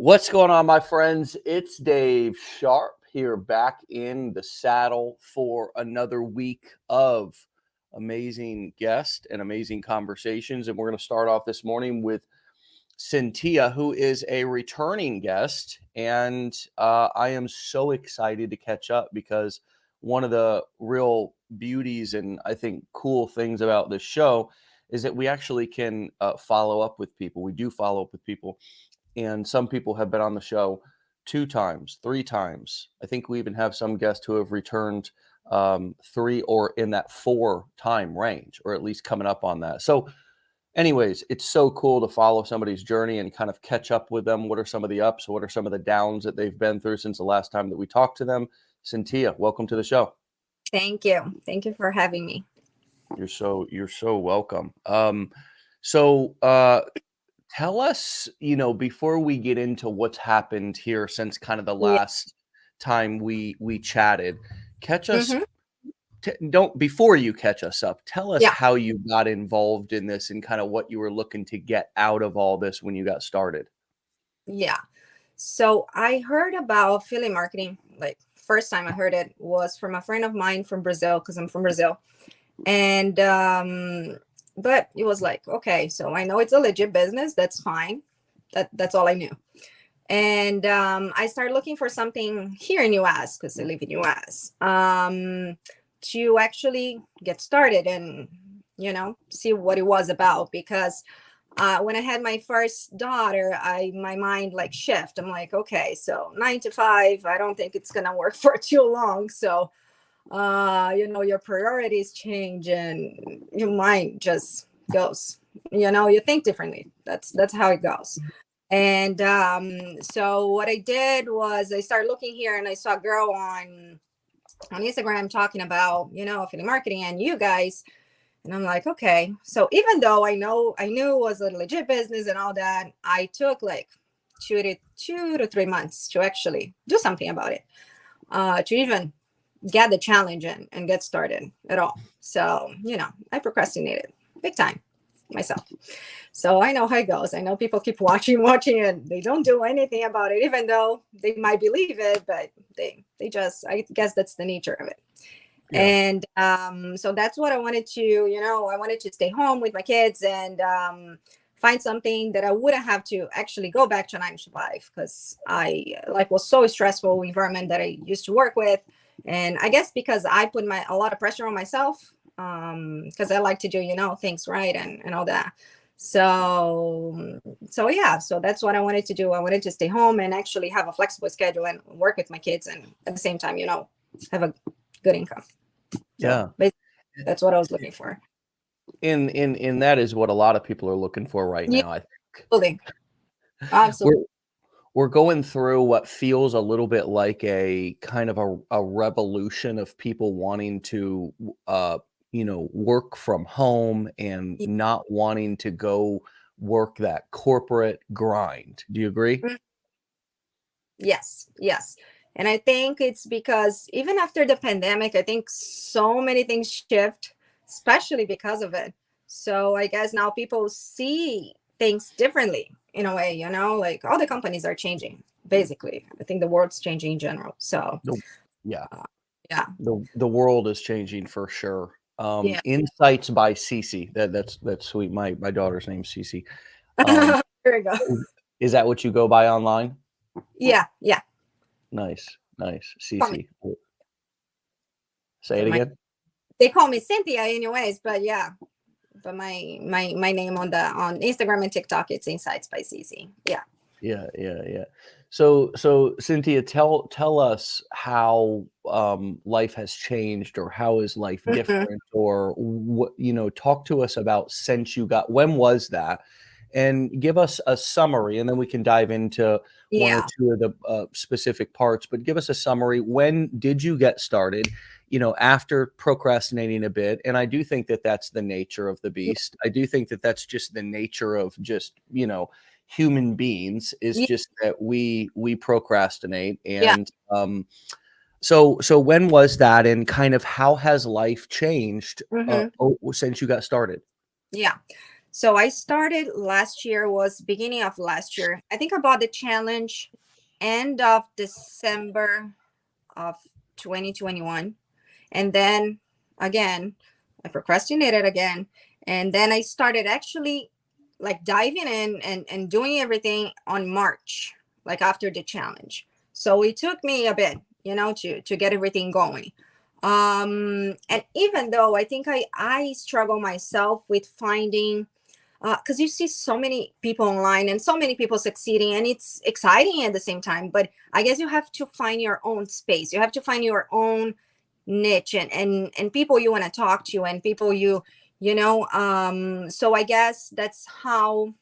What's going on, my friends? It's Dave Sharpe here, back in the saddle for another week of amazing guests and amazing conversations. And we're going to start off this morning with Cynthia, who is a returning guest. And I am so excited to catch up because one of the real beauties and I think cool things about this show is that we actually can follow up with people. We do follow up with people, and some people have been on the show 2 times, 3 times. I think we even have some guests who have returned 3 or in that 4-time range, or at least coming up on that. So anyways, it's so cool to follow somebody's journey and kind of catch up with them. What are some of the ups? What are some of the downs that they've been through since the last time that we talked to them? Cynthia, welcome to the show. Thank you. Thank you for having me. You're so welcome. Tell us, before we get into what's happened here since kind of the Yeah. last time we chatted, catch us. hmm Before you catch us up, tell us Yeah. how you got involved in this and kind of what you were looking to get out of all this when you got started. Yeah. So I heard about affiliate marketing. Like first time I heard it was from a friend of mine from Brazil, because I'm from Brazil. And but it was like, okay, so I know it's a legit business. That's fine. That's all I knew. And I started looking for something here in US because I live in US. To actually get started and see what it was about, because when I had my first daughter, my mind like shift. I'm like, okay, so 9 to 5, I don't think it's gonna work for too long. So your priorities change and your mind just goes, you think differently. That's how it goes. And so what I did was I started looking here and I saw a girl on Instagram talking about, affiliate marketing and you guys. And I'm like, okay. So even though I knew it was a legit business and all that, I took like 2 to 3 months to actually do something about it, to even get the challenge and get started at all. So, I procrastinated big time myself. So I know how it goes. I know people keep watching, and they don't do anything about it, even though they might believe it, but they just, I guess that's the nature of it. Yeah. And so that's what I wanted to, I wanted to stay home with my kids and find something that I wouldn't have to actually go back to 9 to 5, because I was so stressful environment that I used to work with. And I guess because I put a lot of pressure on myself, because I like to do, things right and all that. So yeah, so that's what I wanted to do. I wanted to stay home and actually have a flexible schedule and work with my kids, and at the same time, have a good income. So Yeah. basically, that's what I was looking for. In that is what a lot of people are looking for right Yeah, now, I think. absolutely. Absolutely. We're going through what feels a little bit like a kind of a revolution of people wanting to work from home and not wanting to go work that corporate grind. Do you agree? Yes, yes. And I think it's because even after the pandemic, I think so many things shift, especially because of it. So I guess now people see things differently in a way, like all the companies are changing, basically. I think the world's changing in general. So The Yeah. yeah. The world is changing for sure. Yeah. Insights by Cece. That's sweet. My daughter's name's Cece. Um, There we go. is that what you go by online? Yeah, yeah. Nice. Call me. Cece. Say So it again. they call me Cynthia anyways, but yeah. But my name on Instagram and TikTok, it's Insights by CC. Yeah. Yeah. So Cynthia, tell us how life has changed, or how is life Mhm. different, or what, talk to us about since you got, when was that? And give us a summary, and then we can dive into one or Yeah. two of the specific parts. But give us a summary. When did you get started? After procrastinating a bit, and I do think that that's the nature of the beast. I do think that that's just the nature of just human beings, is Yeah. just that we procrastinate. Yeah. And so when was that, and kind of how has life changed hmm since you got started? Yeah. So I started last year, was beginning of last year. I think about the challenge end of December of 2021. And then again, I procrastinated again. And then I started actually like diving in and doing everything on March, like after the challenge. So it took me a bit, to get everything going. And even though I think I struggle myself with finding, because you see so many people online and so many people succeeding, and it's exciting at the same time, but I guess you have to find your own space, you have to find your own niche, and people you want to talk to, and people so I guess that's how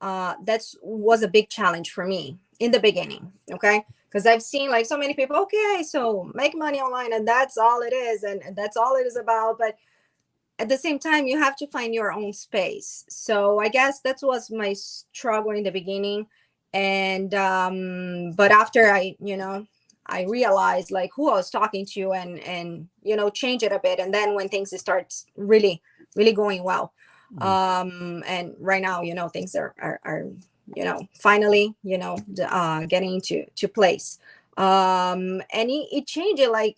that's was a big challenge for me in the beginning. Okay, because I've seen like so many people, okay, so make money online and that's all it is, and that's all it is about. But at the same time, you have to find your own space. So I guess that was my struggle in the beginning. And but after I realized like who I was talking to, and change it a bit, and then when things start really really going well, and right now things are finally getting to place, and it changed it like,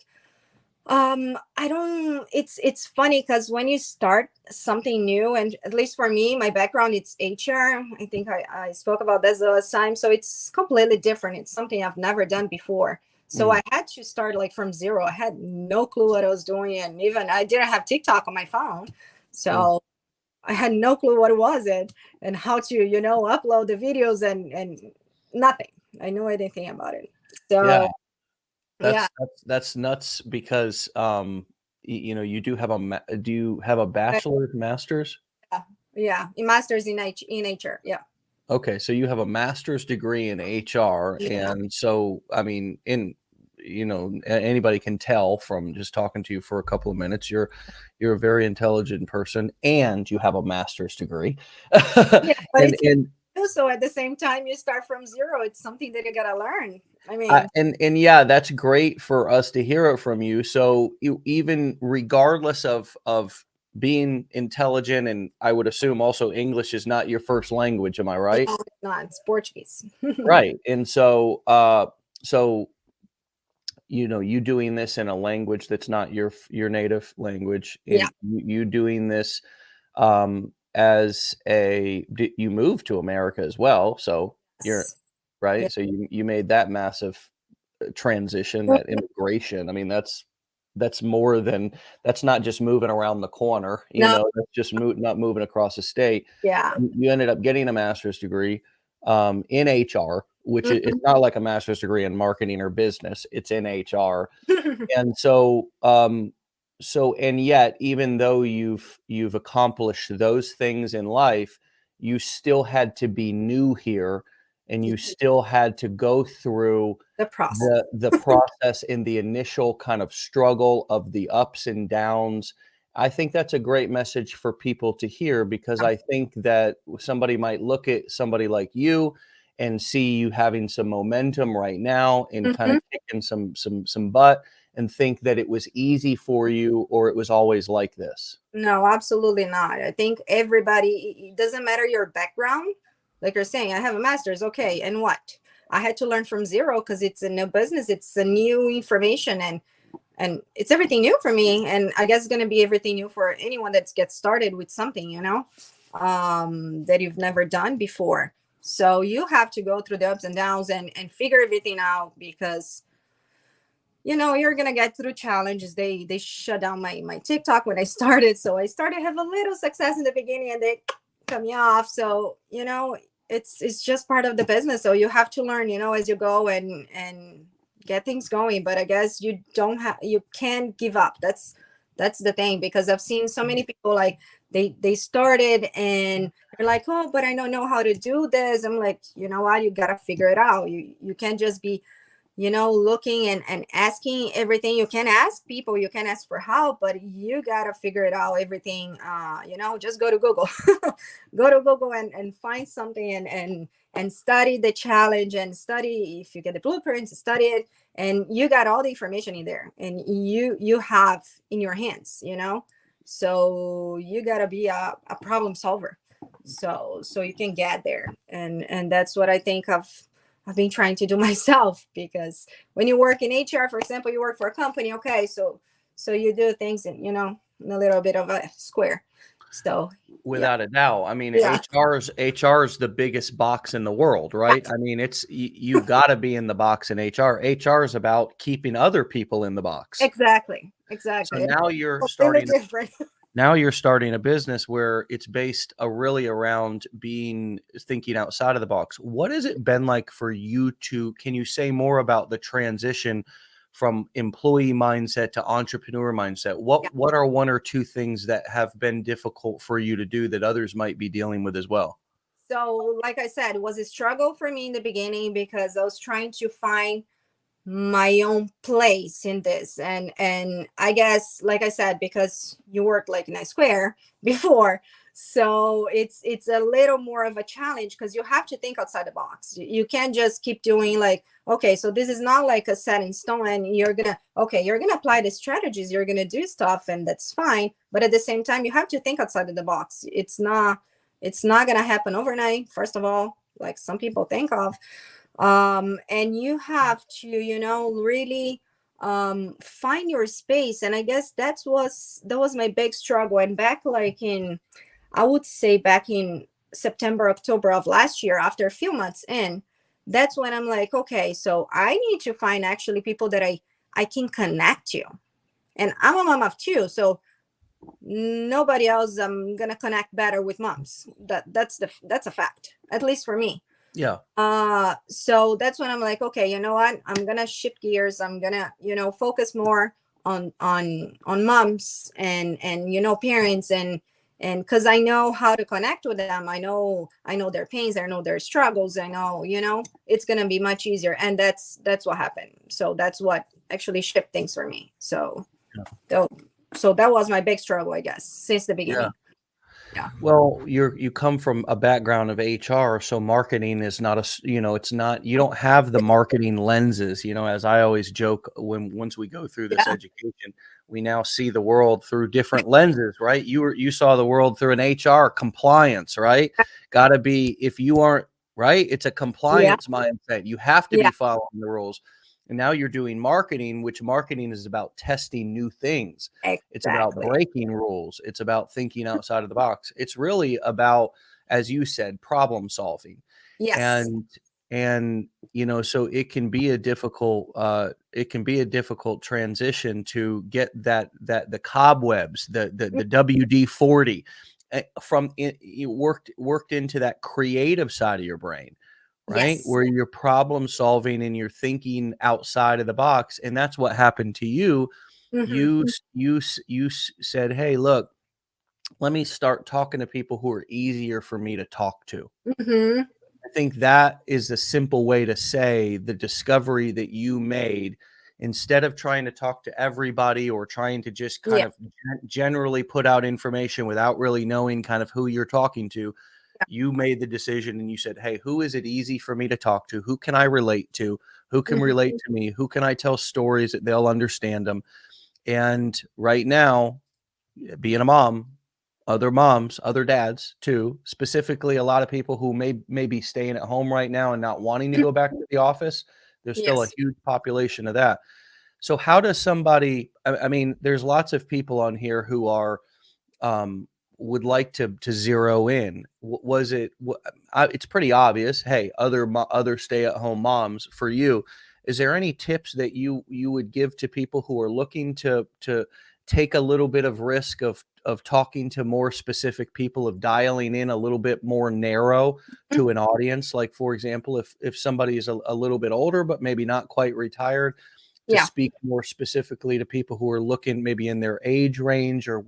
I don't it's funny because when you start something new, and at least for me, my background, it's HR. I think I spoke about this the last time, so it's completely different. It's something I've never done before, so I had to start like from zero. I had no clue what I was doing, and even I didn't have TikTok on my phone, so I had no clue what it was, and how to upload the videos, and nothing. I knew anything about it. Yeah. So yeah. That's nuts because you do have do you have a bachelor's, master's? Yeah, yeah. A master's in HR. Yeah. Okay, so you have a master's degree in HR, Yeah. and so I mean, anybody can tell from just talking to you for a couple of minutes, you're a very intelligent person, and you have a master's degree, Yeah, but and it's and so at the same time you start from zero. It's something that you gotta learn. I mean, and yeah, that's great for us to hear it from you. So you, even regardless of being intelligent, and I would assume also English is not your first language, am I right? no, it's not. It's Portuguese. Right. And so so you doing this in a language that's not your native language, Yeah. and you doing this as you moved to America as well, so you're Yes. Yeah. right. So you made that massive transition, that immigration. I mean, that's more than that's not just moving around the corner, No. that's just not moving across the state. Yeah. You ended up getting a master's degree in HR, which Mhm. it's not like a master's degree in marketing or business, it's in HR. And so and yet, even though you've accomplished those things in life, you still had to be new here, and you still had to go through The process. the process in the initial kind of struggle of the ups and downs. I think that's a great message for people to hear, because I think that somebody might look at somebody like you and see you having some momentum right now and kind of Mhm. kicking some butt, and think that it was easy for you, or it was always like this. No, absolutely not. I think everybody, it doesn't matter your background. Like you're saying, I have a master's. Okay. And what? I had to learn from zero because it's a new business. It's a new information, and it's everything new for me. And I guess it's going to be everything new for anyone that gets started with something, that you've never done before. So you have to go through the ups and downs, and figure everything out, because you're gonna get through challenges. They shut down my TikTok when I started, so I started have a little success in the beginning, and they cut me off. So it's just part of the business. So you have to learn, as you go, and get things going. But I guess you can't give up. That's the thing, because I've seen so many people like they started, and they're like, oh, but I don't know how to do this. I'm like, you know what, you gotta figure it out. You can't just be looking and asking everything. You can ask people, you can ask for help, but you gotta figure it out everything. Just go to Google. Go to Google, and find something, and study the challenge, and study, if you get the blueprints, study it, and you got all the information in there, and you have in your hands. So you gotta be a problem solver. so you can get there. And that's what I think I've been trying to do myself, because when you work in HR, for example, you work for a company, okay, so you do things in a little bit of a square. So yeah. Without a doubt. I mean, Yeah. HR's the biggest box in the world, Yeah. right? I mean, it's you got to be in the box in HR. HR is about keeping other people in the box. Exactly. So Exactly. now Completely different. you're starting a business where it's based really around thinking outside of the box. What has it been like for you can you say more about the transition from employee mindset to entrepreneur mindset? Yeah. What are one or two things that have been difficult for you to do that others might be dealing with as well? So, like I said, it was a struggle for me in the beginning, because I was trying to find my own place in this. And I guess, like I said, because you work like in a square before, so it's a little more of a challenge, because you have to think outside the box. You can't just keep doing like, okay, so this is not like a set in stone, and you're gonna apply the strategies, you're gonna do stuff, and that's fine, but at the same time you have to think outside of the box. It's not gonna happen overnight, first of all, like some people think of. And you have to really find your space. And I guess that was my big struggle. And back, like, in, I would say, back in September, October of last year, after a few months in, that's when I'm like, okay, so I need to find actually people that I can connect to. And I'm a mom of two, so nobody else I'm gonna connect better with moms. That's a fact, at least for me. Yeah. So that's when I'm like, okay, you know what, I'm gonna shift gears. I'm gonna focus more on moms and parents, and because I know how to connect with them. I know their pains, I know their struggles, I know it's gonna be much easier. And that's what happened. So that's what actually shift things for me. So so that was my big struggle, I guess, since the Yeah. beginning. Yeah. Well, you come from a background of HR, so marketing is not it's not, you don't have the marketing lenses, as I always joke, once we go through this Yeah. education, we now see the world through different lenses, right? You saw the world through an HR compliance, right? Got to be, if you aren't, right, it's a Yeah. compliance mindset. You have to Yeah. be following the rules. And now you're doing marketing, which marketing is about testing new things. It's about Exactly. breaking rules. It's about thinking outside of the box. It's really about, as you said, problem solving. Yes. And so it can be a difficult transition to get that the cobwebs, the WD-40 from it, you worked into that creative side of your brain, right? Yes. Where you're problem solving and you're thinking outside of the box. And that's what happened to you. Hmm. You said, hey, look, let me start talking to people who are easier for me to talk to. Hmm. I think that is a simple way to say the discovery that you made. Instead of trying to talk to everybody or trying to just kind Yeah. of generally put out information without really knowing kind of who you're talking to, you made the decision and you said, hey, who is it easy for me to talk to? Who can I relate to? Who can relate Hmm. to me? Who can I tell stories that they'll understand them? And right now, being a mom, other moms, other dads too, specifically a lot of people who may be staying at home right now and not wanting to go back to the office. There's still a Yes. huge population of that. So how does somebody, I mean, there's lots of people on here who are um, would like to zero in. Was it? It's pretty obvious. Hey, other stay at home moms. For you, is there any tips that you would give to people who are looking to take a little bit of risk of talking to more specific people, of dialing in a little bit more narrow to an audience? Like, for example, if somebody is a little bit older but maybe not quite retired, to Yeah. speak more specifically to people who are looking maybe in their age range, or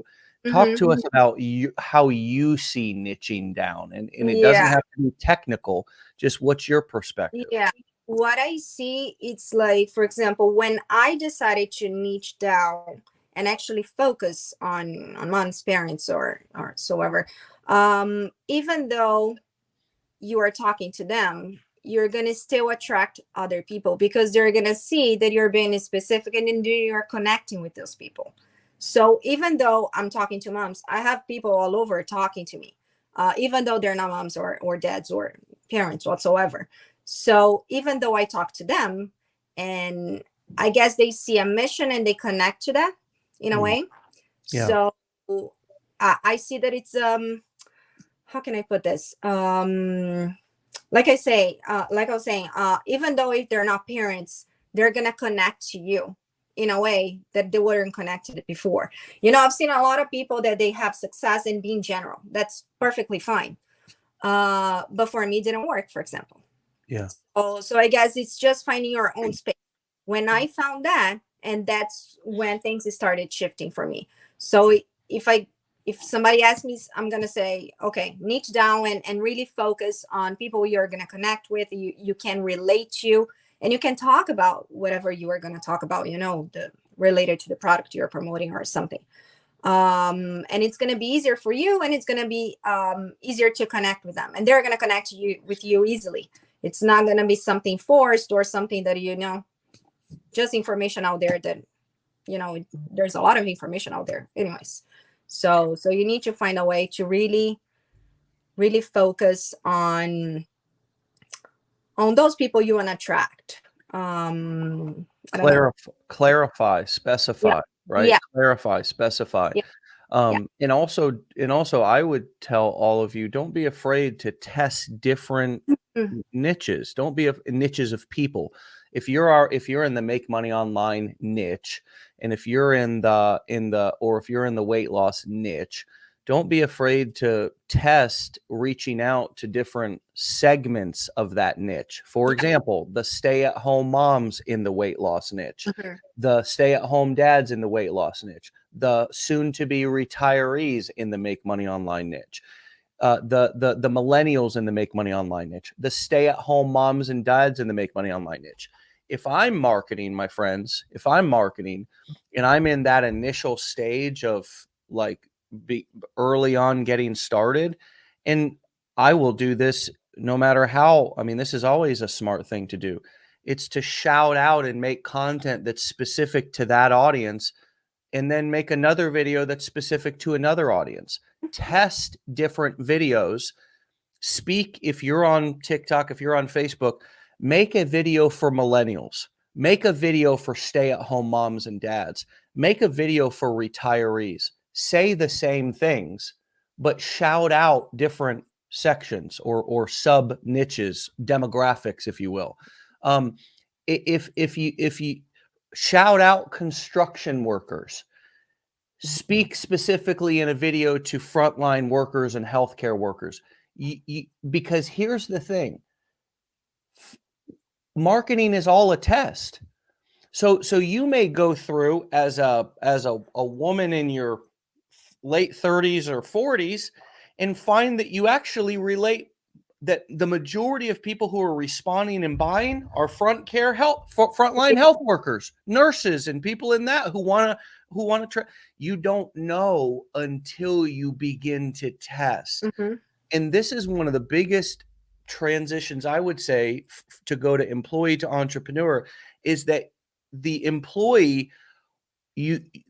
talk Hmm. to us about how you see niching down, and it doesn't Yeah. have to be technical, just what's your perspective? Yeah. What I see, it's like, for example, when I decided to niche down and actually focus on mom's parents or so ever, even though you are talking to them, you're gonna still attract other people, because they're gonna see that you're being specific and then you're connecting with those people. So even though I'm talking to moms, I have people all over talking to me. even though they're not moms or dads or parents whatsoever. So even though I talk to them, and I guess they see a mission and they connect to that in a way. Yeah. So I see that it's how can I put this? Like I say, like I was saying, even though if they're not parents, they're gonna connect to you in a way that they weren't connected before. I've seen a lot of people that they have success in being general. That's perfectly fine. But for me, it didn't work, for example. Yeah. So I guess it's just finding your own space. When I found that, and that's when things started shifting for me. So if somebody asks me, I'm gonna say, okay, niche down and really focus on people you're gonna connect with, you can relate to, and you can talk about whatever you are gonna talk about, the related to the product you're promoting or something. And it's gonna be easier for you, and it's gonna be easier to connect with them, and they're gonna connect with you easily. It's not gonna be something forced or something that just information out there that there's a lot of information out there anyways. So you need to find a way to really focus on those people you want to attract. Clarify, specify. Yeah. Right? Yeah. Clarify, specify. Yeah. And also I would tell all of you, don't be afraid to test different niches. Don't be niches of people. If you're in the make money online niche, and if you're in the weight loss niche, don't be afraid to test reaching out to different segments of that niche. For example, the stay-at-home moms in the weight loss niche, the stay-at-home dads in the weight loss niche, the soon-to-be retirees in the make money online niche, the millennials in the make money online niche, the stay-at-home moms and dads in the make money online niche. If I'm marketing, my friends, and I'm in that initial stage of early on getting started, and I will do this no matter how, this is always a smart thing to do. It's to shout out and make content that's specific to that audience, and then make another video that's specific to another audience. Test different videos. Speak, if you're on TikTok, if you're on Facebook, make a video for millennials. Make a video for stay-at-home moms and dads. Make a video for retirees. Say the same things, but shout out different sections or sub niches, demographics, if you will. If you shout out construction workers, speak specifically in a video to frontline workers and healthcare workers. Because here's the thing, marketing is all a test. So you may go through as a woman in your late 30s or 40s and find that you actually relate, that the majority of people who are responding and buying are frontline health workers, nurses, and people in that who want to you don't know until you begin to test. And this is one of the biggest transitions, I would say, to go to employee to entrepreneur, is that the employee,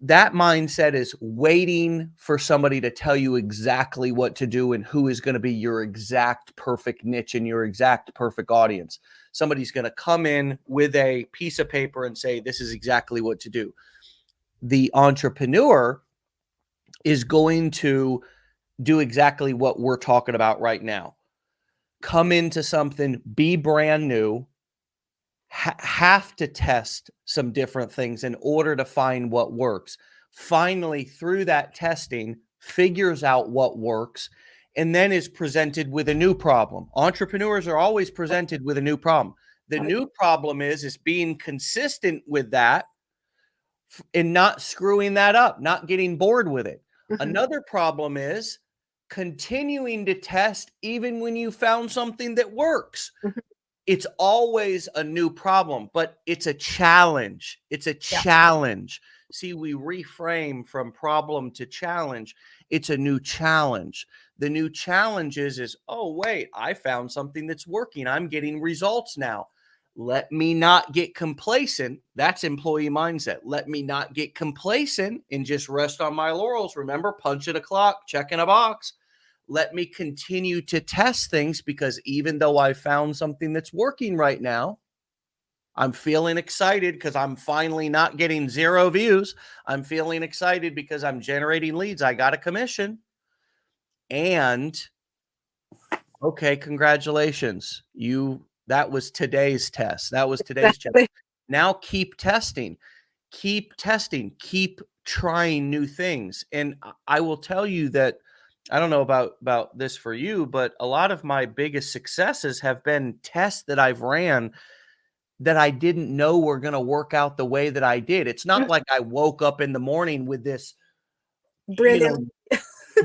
that mindset is waiting for somebody to tell you exactly what to do and who is going to be your exact perfect niche and your exact perfect audience. Somebody's going to come in with a piece of paper and say, this is exactly what to do. The entrepreneur is going to do exactly what we're talking about right now. Come into something, be brand new, have to test some different things in order to find what works. Finally, through that testing, figures out what works, and then is presented with a new problem. Entrepreneurs are always presented with a new problem. The new problem is being consistent with that and not screwing that up, not getting bored with it. Another problem is continuing to test even when you found something that works. It's always a new problem, but it's a challenge. It's a challenge. See, we reframe from problem to challenge. It's a new challenge. The new challenge is, oh, wait, I found something that's working. I'm getting results now. Let me not get complacent. That's employee mindset. Let me not get complacent and just rest on my laurels. Remember, punching a clock, checking a box. let me continue to test things, because even though I found something that's working right now, I'm feeling excited because I'm finally not getting 0 views. I'm feeling excited because I'm generating leads. I got a commission. And okay, congratulations. That was today's test. That was today's test. Exactly. Now keep testing. Keep testing. Keep trying new things. And I will tell you that I don't know about this for you, but a lot of my biggest successes have been tests that I've ran that I didn't know were going to work out the way that I did. It's not like I woke up in the morning with this, you know, Brilliant.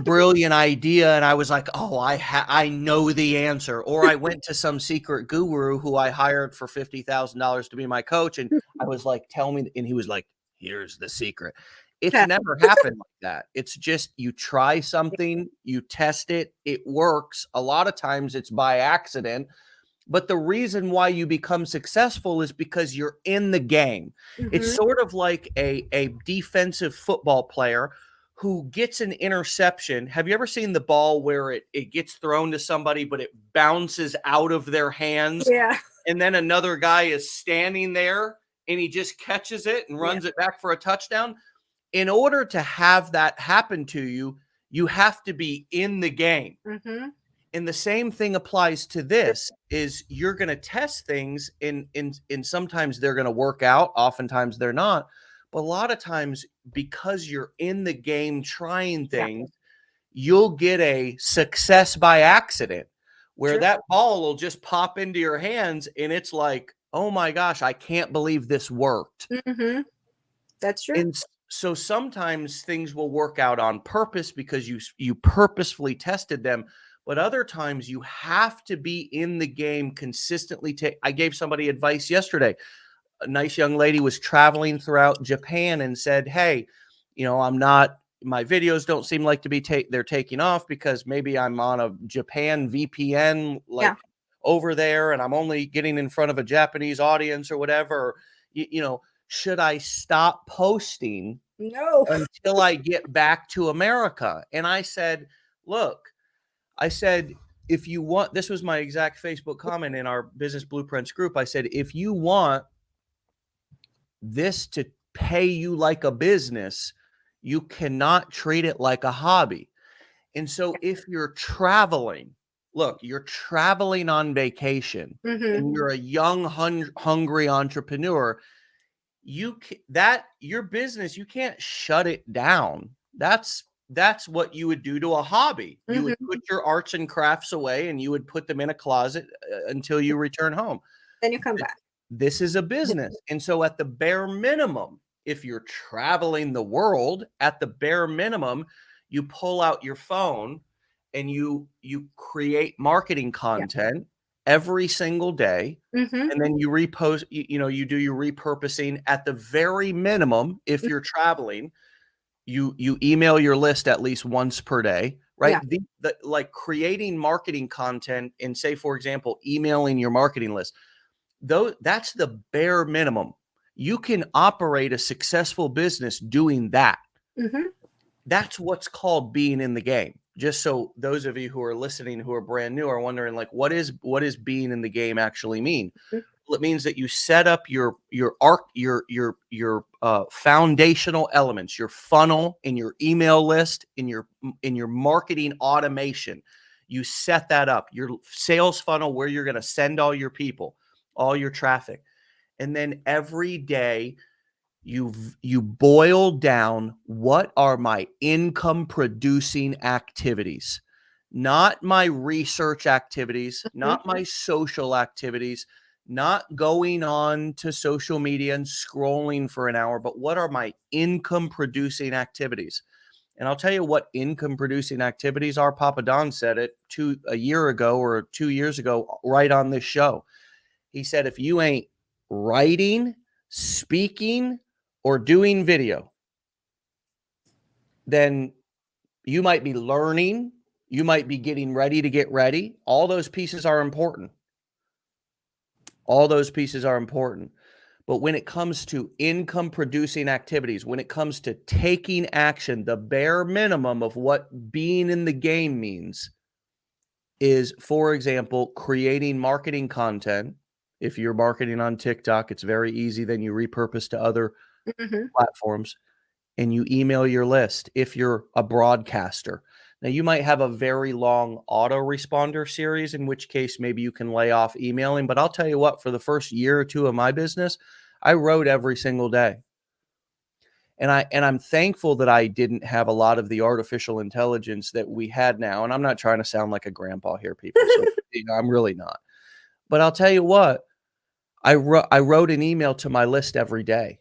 brilliant idea and I was like, "Oh, I know the answer." Or I went to some secret guru who I hired for $50,000 to be my coach, and I was like, "Tell me," and he was like, "Here's the secret." It's Yeah. never happened like that. It's just you try something, you test it, it works. A lot of times it's by accident. But the reason why you become successful is because you're in the game. It's Mhm. sort of like a defensive football player who gets an interception. Have you ever seen the ball where it gets thrown to somebody, but it bounces out of their hands? Yeah. And then another guy is standing there and he just catches it and Yeah. runs it back for a touchdown. In order to have that happen to you, you have to be in the game. Mhm. And the same thing applies to this is you're going to test things in sometimes they're going to work out, oftentimes they're not. But a lot of times because you're in the game trying Yeah. things, you'll get a success by accident where True. that ball will just pop into your hands and it's like, "Oh my gosh, I can't believe this worked." Mhm. That's true. And so sometimes things will work out on purpose because you purposefully tested them, but other times you have to be in the game consistently. I gave somebody advice yesterday. A nice young lady was traveling throughout Japan and said, "Hey, I'm not my videos don't seem like to be they're taking off because maybe I'm on a Japan VPN Yeah. like over there and I'm only getting in front of a Japanese audience or whatever. Or, should I stop posting No. until I get back to America?" And I said, "Look," I said, "if you want," this was my exact Facebook comment in our Business Blueprints group. I said, "If you want this to pay you like a business, you cannot treat it like a hobby." And so if you're traveling, look, you're traveling on vacation Mhm. and you're a young, hungry entrepreneur, that your business, you can't shut it down. That's what you would do to a hobby. You would Mhm. put your arts and crafts away and you would put them in a closet until you return home. Then you come back. This is a business. And so at the bare minimum, if you're traveling the world, at the bare minimum, you pull out your phone and you create marketing Yeah. content every single day, Mhm. and then you repost, you do your repurposing at the very minimum. If you're traveling, you email your list at least once per day, right? Yeah. Like creating marketing content and, say, for example, emailing your marketing list, though, that's the bare minimum. You can operate a successful business doing that. Mhm. That's what's called being in the game. Just so those of you who are listening who are brand new are wondering, like, what is being in the game actually mean? Mhm. Well, it means that you set up your foundational elements, your funnel, in your email list, in your marketing automation. You set that up, your sales funnel, where you're going to send all your people, all your traffic, and then every day you boil down, what are my income producing activities? Not my research activities, Mhm. not my social activities, not going on to social media and scrolling for an hour, but what are my income producing activities? And I'll tell you what income producing activities are. Papa Don said it a year ago or 2 years ago, right on this show. He said, if you ain't writing, speaking, or doing video, then you might be learning, you might be getting ready to get ready. All those pieces are important. All those pieces are important. But when it comes to income producing activities, when it comes to taking action, the bare minimum of what being in the game means is, for example, creating marketing content. If you're marketing on TikTok, it's very easy. Then you repurpose to other Mhm. platforms and you email your list if you're a broadcaster. Now, you might have a very long autoresponder series, in which case maybe you can lay off emailing. But I'll tell you what, for the first year or two of my business, I wrote every single day. And I'm thankful that I didn't have a lot of the artificial intelligence that we had now. And I'm not trying to sound like a grandpa here, people. So I'm really not. But I'll tell you what, I wrote an email to my list every day.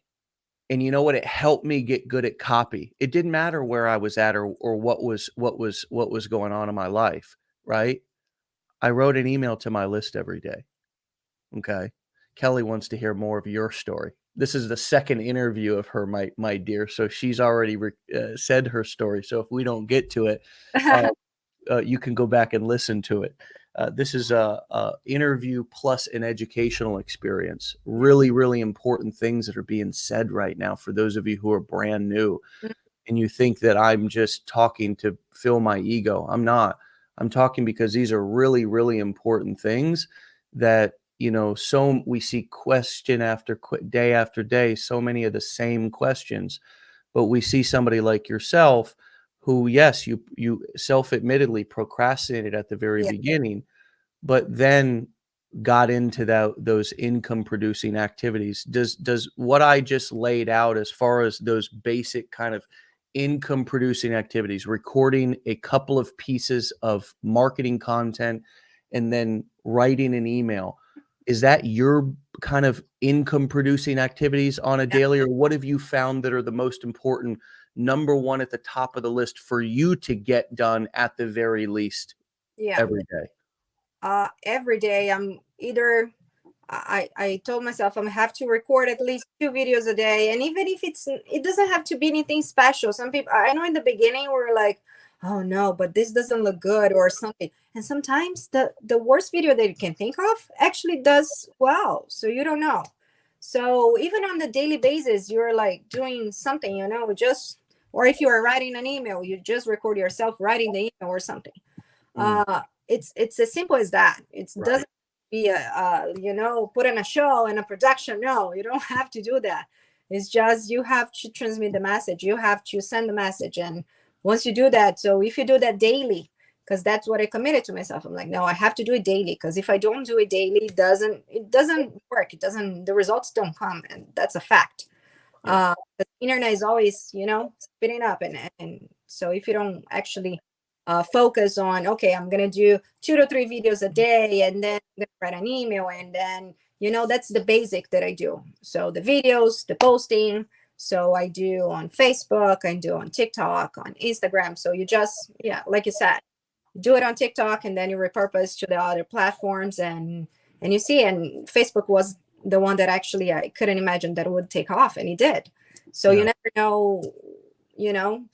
And you know what? It helped me get good at copy. It didn't matter where I was at or what was going on in my life, right? I wrote an email to my list every day. Okay. Kelly wants to hear more of your story. This is the second interview of her, my dear. So she's already said her story. So if we don't get to it, uh, you can go back and listen to it. This is a interview plus an educational experience. Really, really important things that are being said right now for those of you who are brand new and you think that I'm just talking to fill my ego. I'm not. I'm talking because these are really, really important things that, so we see question day after day, so many of the same questions, but we see somebody like yourself who, yes, you self-admittedly procrastinated at the very Yeah. beginning, but then got into those income producing activities. Does what I just laid out as far as those basic kind of income producing activities, recording a couple of pieces of marketing content and then writing an email, is that your kind of income producing activities on a daily, or what have you found that are the most important, number one at the top of the list for you to get done at the very least Yeah. every day? Every day I'm either I told myself I'm have to record at least 2 videos a day, and even if it doesn't have to be anything special. Some people, I know in the beginning we were like, oh no, but this doesn't look good or something, and sometimes the worst video that you can think of actually does well, so you don't know. So even on the daily basis, you're like doing something, just, or if you are writing an email, you just record yourself writing the email or something. Mm, It's as simple as that. It right. doesn't be put in a show and a production. No, you don't have to do that. It's just you have to transmit the message, you have to send the message, and once you do that, so if you do that daily, because that's what I committed to myself, I'm like, no, I have to do it daily, because if I don't do it daily, it doesn't work. It doesn't, the results don't come, and that's a fact. Yeah. The internet is always, spinning up, and so if you don't actually focus on, okay, I'm gonna do 2 to 3 videos a day, and then I'm gonna write an email, and then that's the basic that I do. So the videos, the posting. So I do on Facebook, I do on TikTok, on Instagram. So you just, yeah, like you said, do it on TikTok, and then you repurpose to the other platforms, and you see. And Facebook was the one that actually I couldn't imagine that it would take off, and it did. So you Yeah. never know, you know,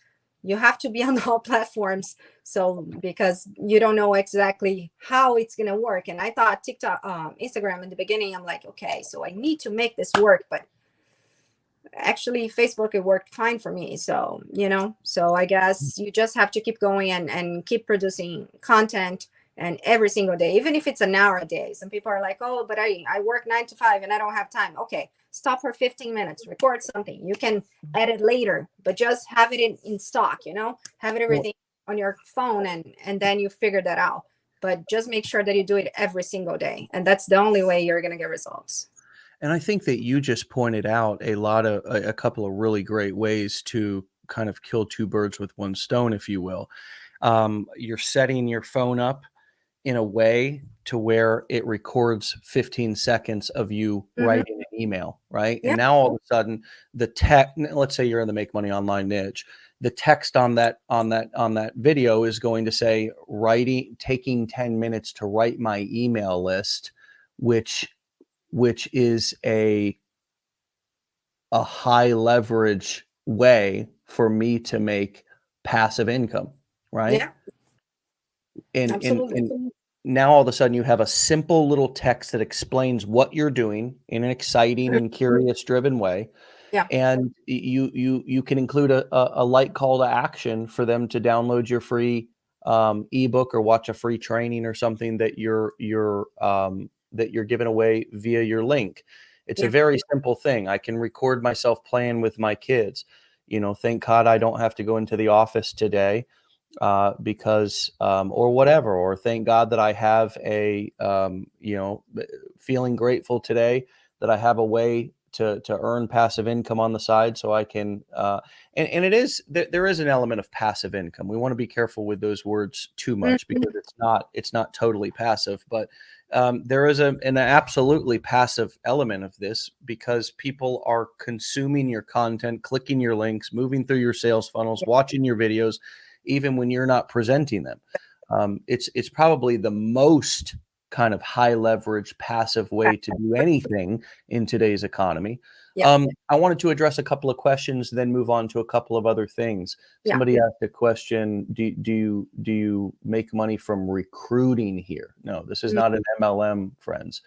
you have to be on all platforms. So because you don't know exactly how it's gonna work. And I thought TikTok, Instagram in the beginning, I'm like, okay, so I need to make this work, but actually Facebook, it worked fine for me. So so I guess you just have to keep going, and keep producing content, and every single day, even if it's an hour a day. Some people are like, oh, but I work 9 to 5 and I don't have time. Okay, stop for 15 minutes, record something. You can edit later, but just have it in stock. Have it Well, everything on your phone, and then you figure that out. But just make sure that you do it every single day, and that's the only way you're going to get results. and I think that you just pointed out a couple of really great ways to kind of kill two birds with one stone, if you will. You're setting your phone up in a way to where it records 15 seconds of you Hmm. writing an email, right? And Yeah. now all of a sudden, let's say you're in the make money online niche, the text on that video is going to say taking 10 minutes to write my email list, which is a high leverage way for me to make passive income, right? Yeah. And Absolutely. now all of a sudden you have a simple little text that explains what you're doing in an exciting and curious driven way. Yeah. And you can include a light call to action for them to download your free ebook or watch a free training or something that you're giving away via your link. It's a Yeah. very simple thing. I can record myself playing with my kids. Thank God I don't have to go into the office today, because or whatever, or thank God that I have feeling grateful today that I have a way to earn passive income on the side, so I can and it is there is an element of passive income. We want to be careful with those words too much, Mhm. because it's not totally passive, but there is an absolutely passive element of this, because people are consuming your content, clicking your links, moving through your sales funnels, Yeah. watching your videos, even when you're not presenting them. It's probably the most kind of high leverage passive way to do anything in today's economy. Yeah. I wanted to address a couple of questions, then move on to a couple of other things. Yeah. Somebody asked a question: Do you make money from recruiting here? No, this is Mm, not an MLM, friends.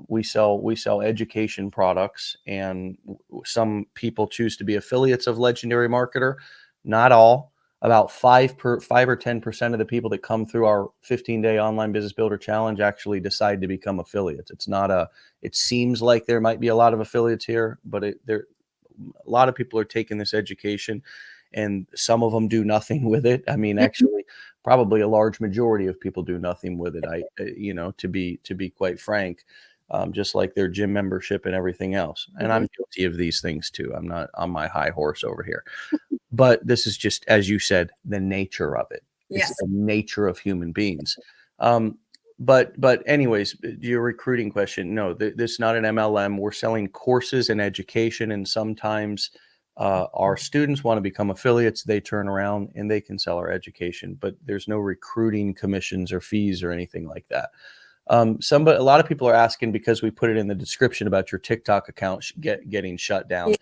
We sell education products, and some people choose to be affiliates of Legendary Marketer. Not all. About 5 or 10% of the people that come through our 15-day online business builder challenge actually decide to become affiliates. It's not a. It seems like there might be a lot of affiliates here, but a lot of people are taking this education, and some of them do nothing with it. I mean, mhm. actually, probably a large majority of people do nothing with it. To be quite frank, just like their gym membership and everything else. And Mhm. I'm guilty of these things too. I'm not on my high horse over here. But this is just, as you said, the nature of it. It's Yes. the nature of human beings. Um, but anyways, your recruiting question, no, this is not an MLM. We're selling courses and education, and sometimes our students want to become affiliates. They turn around and they can sell our education, but there's no recruiting commissions or fees or anything like that. A lot of people are asking, because we put it in the description, about your TikTok account getting shut Yeah. down.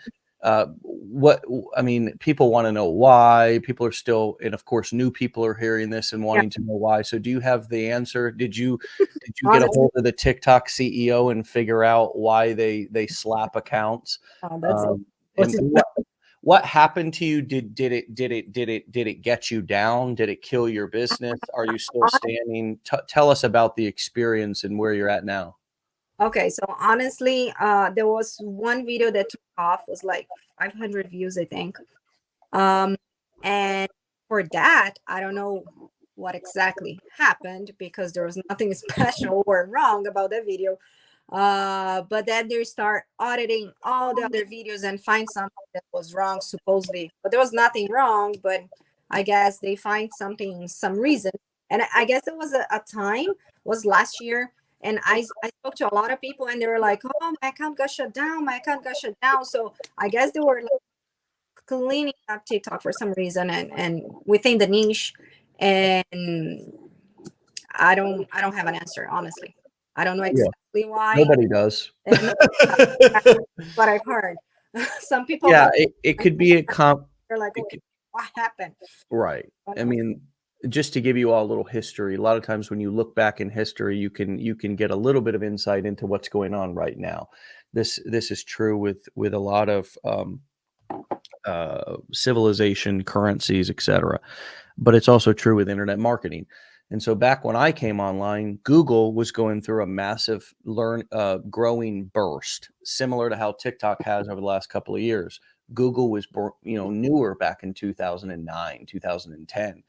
What I mean, people want to know why. People are still, and of course, new people are hearing this and Yeah. wanting to know why. So, do you have the answer? Did you get a Honestly, hold of the TikTok CEO and figure out why they slap accounts? that's And what's what happened to you? Did it get you down? Did it kill your business? Are you still standing? Tell us about the experience and where you're at now. okay. So honestly, there was one video that took off, was like 500 views, I think. Um, and for that, I don't know what exactly happened, because there was nothing special or wrong about that video. But then they start auditing all the other videos and find something that was wrong, supposedly. But there was nothing wrong, but I guess they find something, some reason. And I guess it was a time, was last year. And I spoke to a lot of people, and they were like, oh, my account got shut down. My account got shut down. So I guess they were cleaning up TikTok for some reason, and within the niche. And I don't have an answer, honestly. I don't know Yeah, exactly why. nobody does. And that's what I've heard. Some people Yeah, got, it could be a comp. they're like, It oh, could, what happened? right. I I don't know. mean, just to give you all a little history, a lot of times when you look back in history, you can get a little bit of insight into what's going on right now. This is true with a lot of civilization, currencies, etc. But it's also true with internet marketing. And so back when I came online, Google was going through a massive growing burst, similar to how TikTok has over the last couple of years. Google was, newer back in 2009, 2010.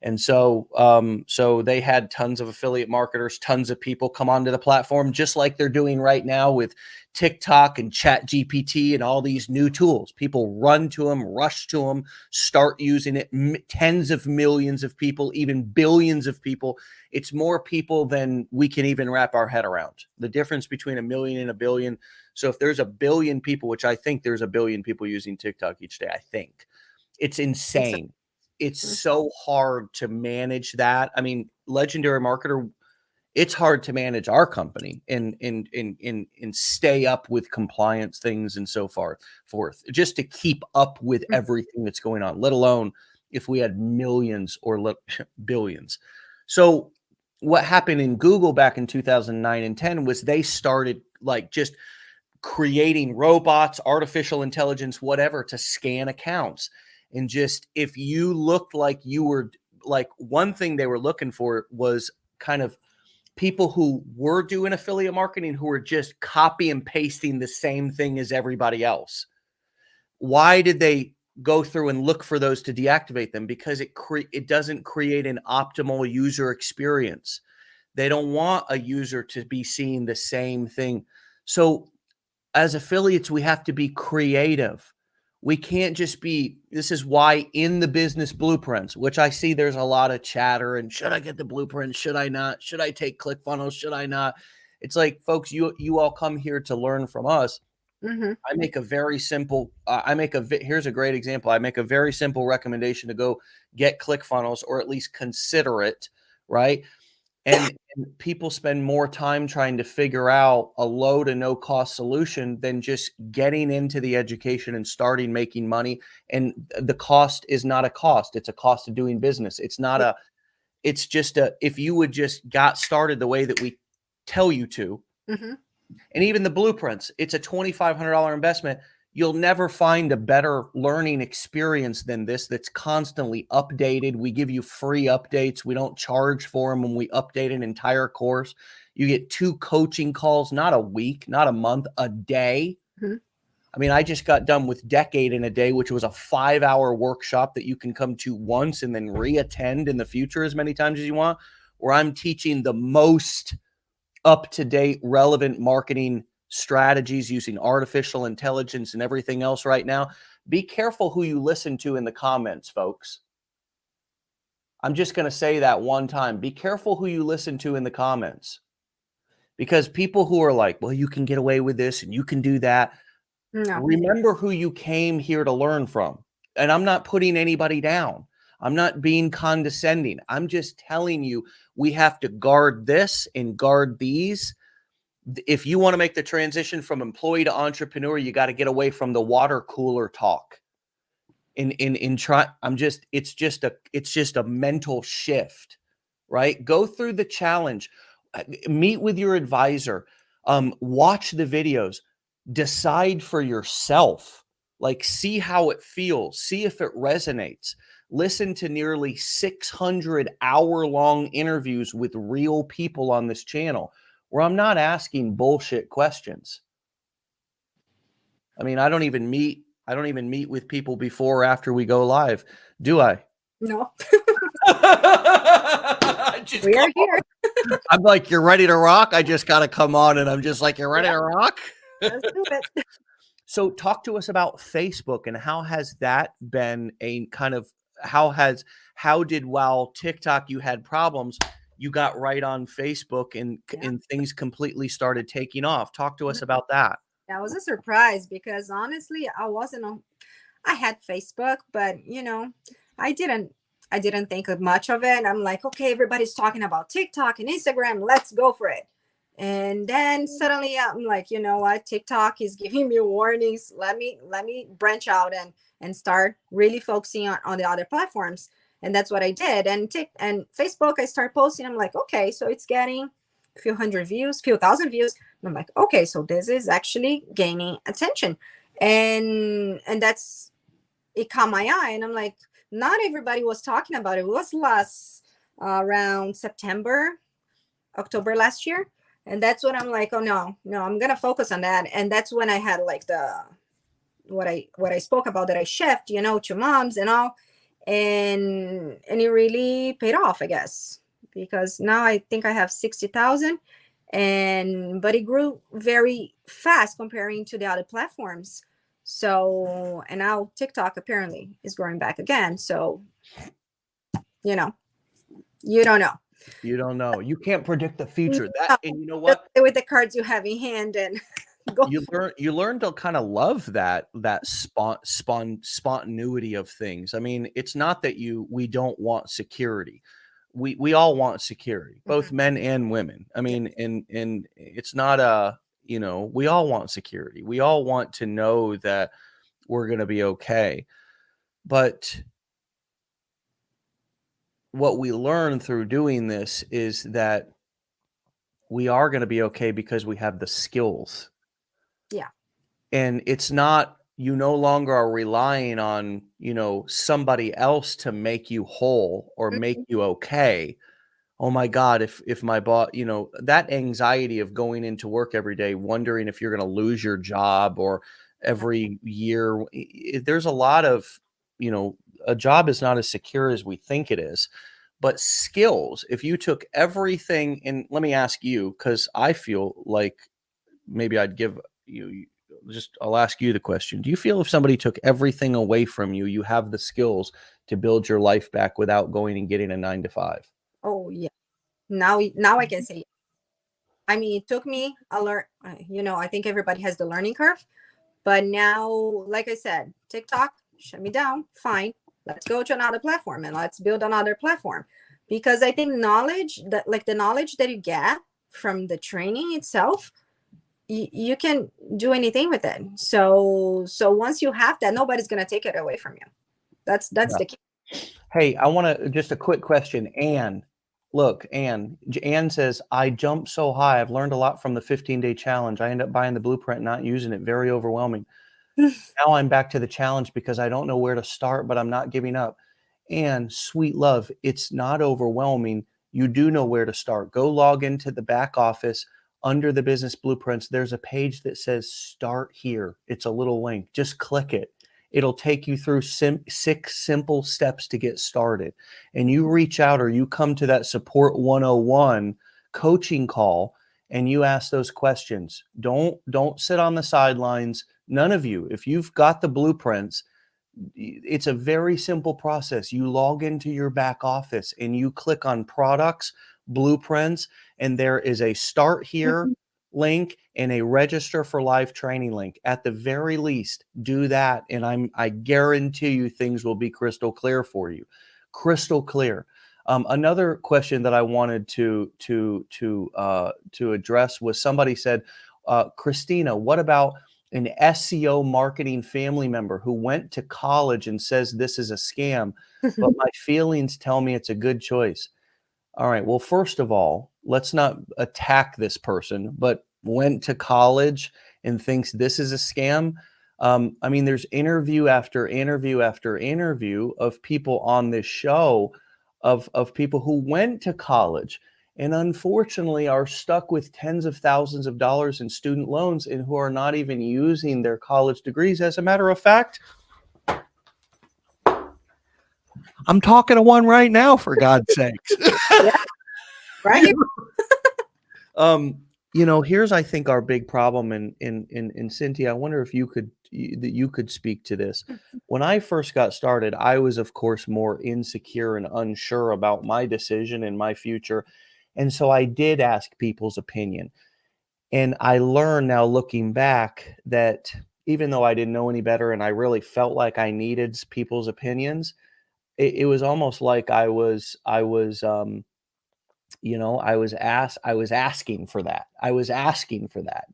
And so they had tons of affiliate marketers, tons of people come onto the platform, just like they're doing right now with TikTok and Chat GPT and all these new tools. People run to them, rush to them, start using it. Tens of millions of people, even billions of people. It's more people than we can even wrap our head around. The difference between a million and a billion. So if there's a billion people, which I think there's a billion people using TikTok each day, I think it's insane. It's Exactly. so hard to manage that. I mean, Legendary Marketer, it's hard to manage our company and stay up with compliance things and so forth, just to keep up with everything that's going on, let alone if we had millions or billions. So what happened in Google back in 2009 and 10 was they started like just creating robots, artificial intelligence, whatever, to scan accounts. And just if you looked like you were like, one thing they were looking for was kind of people who were doing affiliate marketing who were just copy and pasting the same thing as everybody else. Why did they go through and look for those to deactivate them? Because it doesn't create an optimal user experience. They don't want a user to be seeing the same thing. So as affiliates, we have to be creative. We can't just be, this is why in the business blueprints, which I see there's a lot of chatter and should I get the blueprint? Should I not? Should I take ClickFunnels? Should I not? It's like, folks, you all come here to learn from us. I make a very simple, here's a great example. I make a very simple recommendation to go get ClickFunnels or at least consider it, right? And people spend more time trying to figure out a low to no cost solution than just getting into the education and starting making money. And the cost is not a cost. It's a cost of doing business. It's not it's just if you would just got started the way that we tell you to, and even the blueprints, it's a $2,500 investment. You'll never find a better learning experience than this that's constantly updated. We give you free updates. We don't charge for them when we update an entire course. You get 2 coaching calls, not a week, not a month, a day. I mean, I just got done with Decade in a Day, which was a 5-hour workshop that you can come to once and then re-attend in the future as many times as you want, where I'm teaching the most up-to-date, relevant marketing strategies using artificial intelligence and everything else right now. Be careful who you listen to in the comments, folks. I'm just going to say that one time. Be careful who you listen to in the comments, because people who are like, well, you can get away with this and you can do that. No. Remember who you came here to learn from. And I'm not putting anybody down. I'm not being condescending. I'm just telling you, we have to guard this and guard these. If you want to make the transition from employee to entrepreneur, you got to get away from the water cooler talk. It's just a mental shift, right? Go through the challenge, meet with your advisor, watch the videos, decide for yourself, like see how it feels, see if it resonates. Listen to nearly 600 hour-long interviews with real people on this channel where I'm not asking bullshit questions. I mean, I don't even meet with people before or after we go live, do I? No. Just We are here. I'm like, you're ready to rock? I just got to come on and I'm just like, you're ready to rock? Let's do it. So talk to us about Facebook and how has that been a kind of, how did, while TikTok you had problems, you got right on Facebook and things completely started taking off. Talk to us about that. That was a surprise because honestly, I had Facebook, but I didn't think of much of it. I'm like, okay, everybody's talking about TikTok and Instagram. Let's go for it. And then suddenly I'm like, you know what? TikTok is giving me warnings. Let me branch out and start really focusing on the other platforms. And that's what I did. And Facebook, I start posting. I'm like, okay, so it's getting a few hundred views, few thousand views. And I'm like, okay, so this is actually gaining attention. And that's, it caught my eye. And I'm like, not everybody was talking about it. It was around September, October last year. And that's when I'm like, oh no, I'm gonna focus on that. And that's when I had like what I spoke about, that I shift, to moms and all, and it really paid off, I guess, because now I think I have 60,000, but it grew very fast comparing to the other platforms. So, and now TikTok apparently is growing back again. So, you don't know. You don't know. You can't predict the future. And you know what? With the cards you have in hand and go. You learn to kind of love that spontaneity of things. I mean, it's not that we don't want security. We all want security, both men and women. I mean, and it's not we all want security. We all want to know that we're going to be okay. But what we learn through doing this is that we are going to be okay because we have the skills. Yeah. And it's not, you no longer are relying on, somebody else to make you whole or make Mhm. you okay. Oh my God, if my boss, that anxiety of going into work every day, wondering if you're going to lose your job or every year, there's a lot of, a job is not as secure as we think it is. But skills, if you took everything, and let me ask you, because I feel like maybe I'd give you just, I'll ask you the question. Do you feel if somebody took everything away from you, you have the skills to build your life back without going and getting a 9 to 5? Oh yeah. Now I can say. I mean, it took me a learn. I think everybody has the learning curve, but now, like I said, TikTok shut me down. Fine, let's go to another platform and let's build another platform, because I think knowledge that, like the knowledge that you get from the training itself, you can do anything with it. So once you have that, nobody's gonna take it away from you. That's Yeah. the key. Hey, I want to just a quick question. Anne, look, Anne says, I jumped so high. I've learned a lot from the 15-day challenge. I end up buying the blueprint, not using it. Very overwhelming. Now I'm back to the challenge because I don't know where to start, but I'm not giving up. And sweet love, it's not overwhelming. You do know where to start. Go log into the back office under the business blueprints. There's a page that says start here. It's a little link. Just click it. It'll take you through 6 simple steps to get started. And you reach out or you come to that support 101 coaching call and you ask those questions. Don't sit on the sidelines. None of you. If you've got the blueprints, it's a very simple process. You log into your back office and you click on products, blueprints, and there is a start here link and a register for live training link. At the very least, do that. And I guarantee you things will be crystal clear for you. Crystal clear. Another question that I wanted to address was somebody said, Christina, what about an SEO marketing family member who went to college and says this is a scam, but my feelings tell me it's a good choice? All right. Well, first of all, let's not attack this person, but went to college and thinks this is a scam. I mean, there's interview after interview after interview of people on this show of people who went to college and unfortunately are stuck with tens of thousands of dollars in student loans and who are not even using their college degrees. As a matter of fact, I'm talking to one right now, for God's sakes. Yeah, right here. Here's I think our big problem, in Cynthia, I wonder if you could speak to this. When I first got started, I was of course more insecure and unsure about my decision and my future. And so I did ask people's opinion. And I learned now looking back that even though I didn't know any better and I really felt like I needed people's opinions, it was almost like I was asking for that. I was asking for that,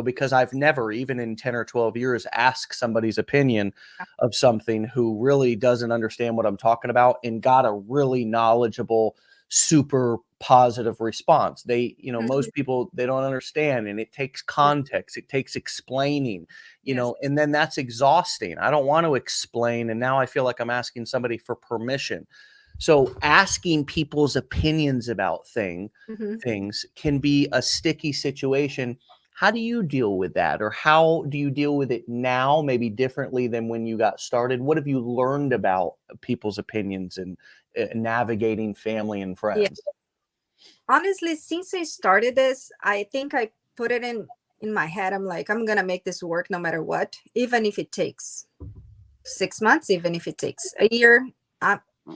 because I've never, even in 10 or 12 years, asked somebody's opinion of something who really doesn't understand what I'm talking about and got a really knowledgeable, super positive response. Most people, they don't understand, and it takes context. It takes explaining, Yes. and then that's exhausting. I don't want to explain. And now I feel like I'm asking somebody for permission. So asking people's opinions about things can be a sticky situation. How do you deal with that? Or how do you deal with it now, maybe differently than when you got started? What have you learned about people's opinions and navigating family and Yeah. friends? Honestly, since I started this, I think I put it in my head. I'm like, I'm gonna make this work no matter what, even if it takes 6 months, even if it takes a year.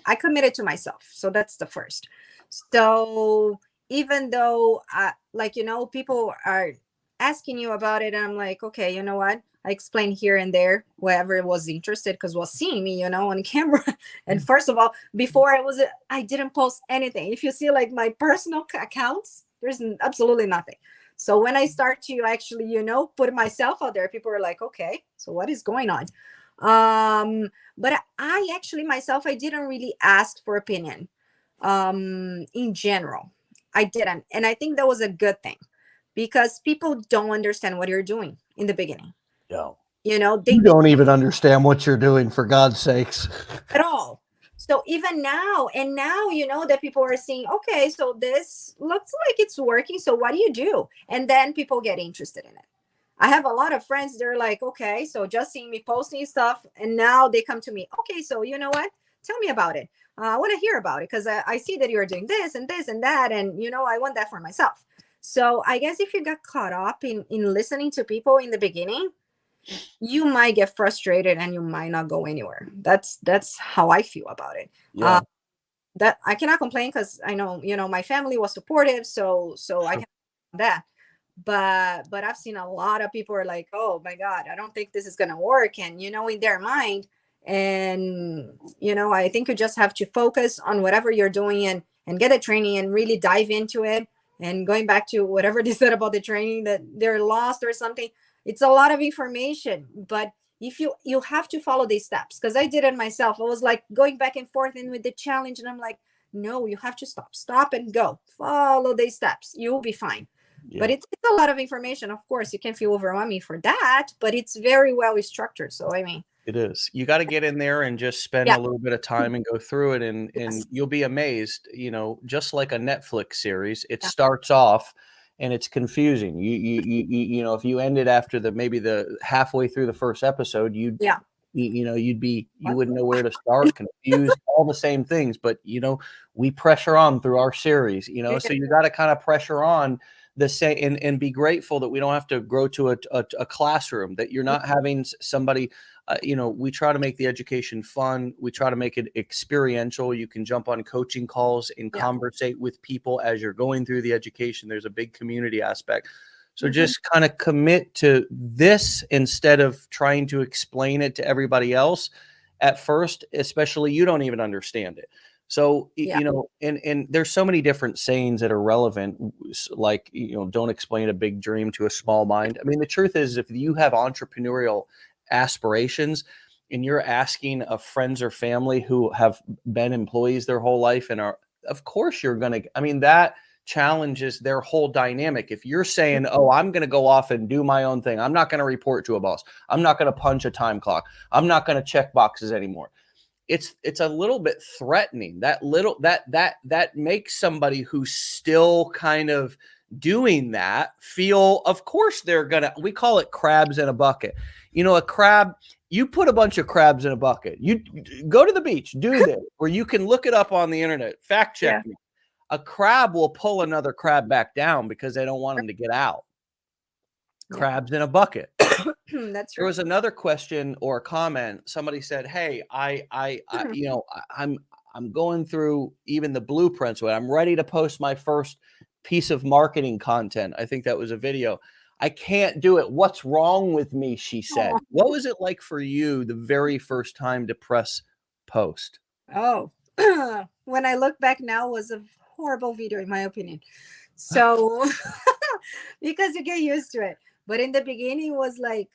I committed to myself, so that's the first. So even though, people are asking you about it, I'm like, okay, you know what? I explained here and there, whoever was interested, because was seeing me, on camera. And first of all, before I didn't post anything. If you see like my personal accounts, there's absolutely nothing. So when I start to actually, put myself out there, people are like, okay, so what is going on? But I actually myself, I didn't really ask for opinion. in general. I didn't. And I think that was a good thing, because people don't understand what you're doing in the beginning. No. You know, You don't even understand what you're doing, for God's sakes. at all. So even now, and now, you know, that people are saying, okay, so this looks like it's working. So what do you do? And then people get interested in it. I have a lot of friends, they're like, okay, so just seeing me posting stuff, and now they come to me, okay, so you know what? Tell me about it. I want to hear about it, because I see that you're doing this and this and that. And, you know, I want that for myself. So I guess if you got caught up in listening to people in the beginning, you might get frustrated and you might not go anywhere. That's how I feel about it. Yeah. That I cannot complain, because I know, you know, my family was supportive, so I can that. But I've seen a lot of people are like, oh my God, I don't think this is gonna work, and you know, in their mind. And you know, I think you just have to focus on whatever you're doing, and get a training and really dive into it. And going back to whatever they said about the training, that they're lost or something, it's a lot of information. But if you have to follow these steps, because I did it myself. I was like going back and forth and with the challenge, and I'm like, no, you have to stop and go, follow these steps, you will be fine. Yeah. But it's a lot of information. Of course, you can feel overwhelming for that, but it's very well structured. So I mean, it is. You got to get in there and just spend a little bit of time and go through it, and you'll be amazed. You know, just like a Netflix series, it starts off and it's confusing. You know, if you ended after maybe the halfway through the first episode, you know, you wouldn't know where to start, confused, all the same things. But you know, we pressure on through our series. You know, so you got to kind of pressure on the same, and be grateful that we don't have to grow to a classroom, that you're not having somebody. You know, we try to make the education fun. We try to make it experiential. You can jump on coaching calls and conversate with people as you're going through the education. There's a big community aspect. So just kind of commit to this instead of trying to explain it to everybody else. At first, especially, you don't even understand it. So, you know, and there's so many different sayings that are relevant, like, you know, don't explain a big dream to a small mind. I mean, the truth is, if you have entrepreneurial aspirations and you're asking of friends or family who have been employees their whole life and are, of course you're going to, I mean, that challenges their whole dynamic. If you're saying, oh, I'm going to go off and do my own thing, I'm not going to report to a boss, I'm not going to punch a time clock, I'm not going to check boxes anymore, it's a little bit threatening. That makes somebody who's still kind of doing that feel, of course they're gonna, we call it crabs in a bucket. You know, a crab, you put a bunch of crabs in a bucket, you go to the beach, do this, or you can look it up on the internet, fact check me. A crab will pull another crab back down because they don't want them to get out. Crabs in a bucket. That's true. There was another question or a comment. Somebody said, hey, I you know, I'm going through even the blueprints. I'm ready to post my first piece of marketing content. I think that was a video. I can't do it. What's wrong with me? She said. What was it like for you the very first time to press post? Oh, when I look back now, was a horrible video in my opinion. So because you get used to it. But in the beginning was like,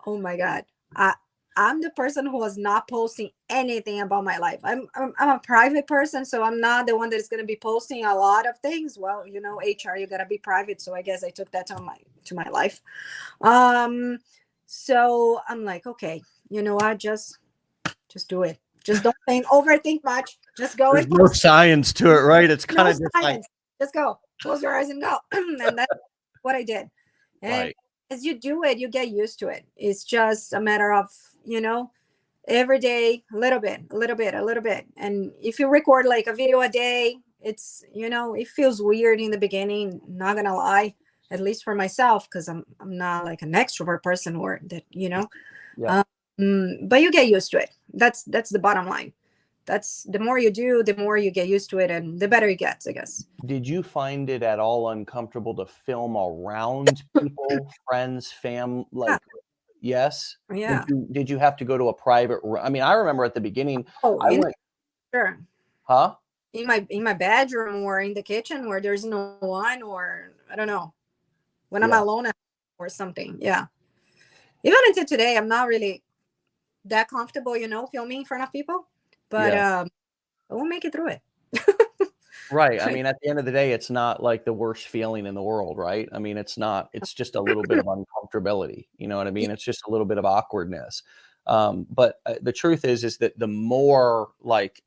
oh my God, I'm the person who was not posting anything about my life. I'm a private person, so I'm not the one that is going to be posting a lot of things. Well, you know, HR, you got to be private. So I guess I took that to my life. So I'm like, okay, you know what? Just do it. Just don't overthink much. Just go. There's no science to it, right? It's kind of just like, just go. Close your eyes and go. And that's what I did. And as you do it, you get used to it. It's just a matter of, you know, every day, a little bit. And if you record like a video a day, it's, you know, it feels weird in the beginning, not gonna lie, at least for myself, because I'm not like an extrovert person or that, you know. But you get used to it. That's the bottom line. That's the more you do, the more you get used to it, and the better it gets, I guess. Did you find it at all uncomfortable to film around people, friends, like, yes? Yeah. Did you have to go to a private room? I mean, I remember at the beginning, I went. Sure. Huh? In my bedroom or in the kitchen where there's no one, or I don't know, when I'm alone or something. Yeah. Even until today, I'm not really that comfortable, you know, filming in front of people, but I will make it through it. Right. I Like, mean, at the end of the day, it's not like the worst feeling in the world, right? I mean, it's not. It's just a little bit of uncomfortability. You know what I yeah, mean? It's just a little bit of awkwardness. But the truth is that the more like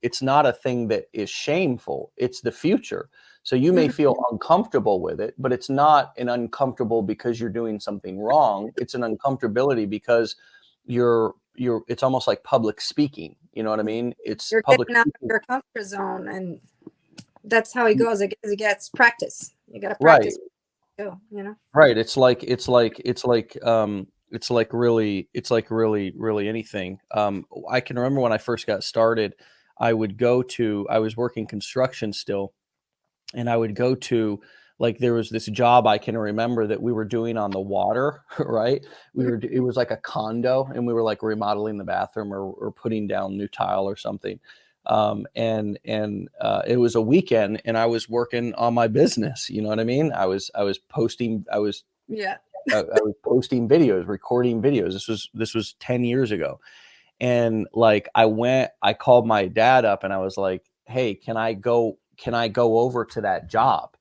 it's not a thing that is shameful. It's the future. So you may mhm, feel uncomfortable with it, but it's not an uncomfortable because you're doing something wrong. It's an uncomfortability because it's almost like public speaking. You know what I mean? It's you're public getting out of speaking. your comfort zone, and that's how it goes. It gets practice. You gotta Right. practice too, you know. Right. It's like really anything. I can remember when I first got started, I was working construction still, and I would go to like there was this job I can remember that we were doing on the water, right? It was like a condo, and we were like remodeling the bathroom or putting down new tile or something. And it was a weekend, and I was working on my business. You know what I mean? Yeah. I was posting videos, recording videos. This was 10 years ago. And like I called my dad up and I was like, "Hey, can I go over to that job?"